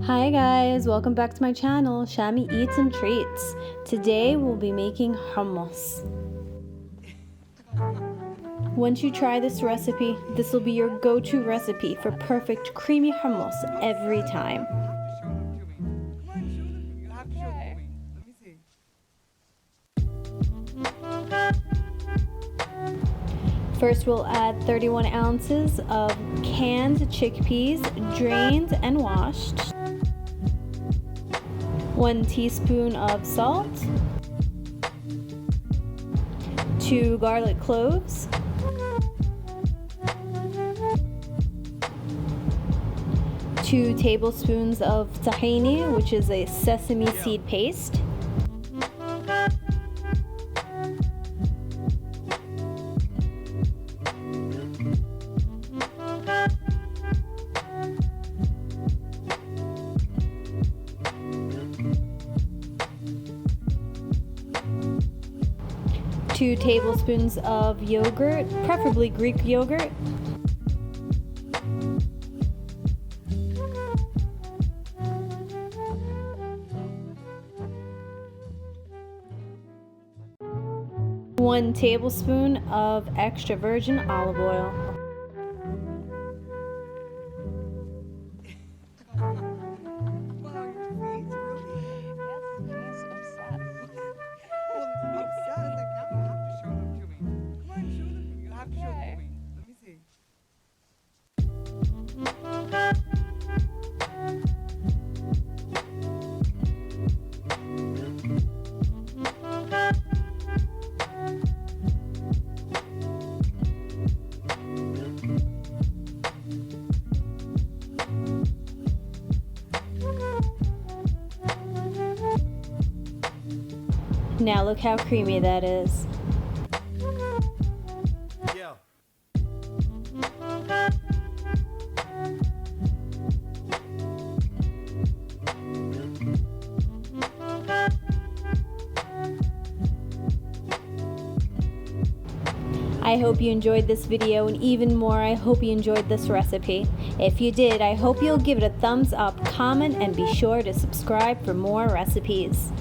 Hi guys, welcome back to my channel, Shami Eats and Treats. Today we'll be making hummus. Once you try this recipe, this will be your go-to recipe for perfect creamy hummus every time. First we'll add 31 ounces of canned chickpeas, drained and washed. 1 teaspoon of salt, 2 garlic cloves, 2 tablespoons of tahini, which is a sesame seed paste, 2 tablespoons of yogurt, preferably Greek yogurt, one tablespoon of extra virgin olive oil. Now look how creamy that is. Yeah. I hope you enjoyed this video, and even more, I hope you enjoyed this recipe. If you did, I hope you'll give it a thumbs up, comment, and be sure to subscribe for more recipes.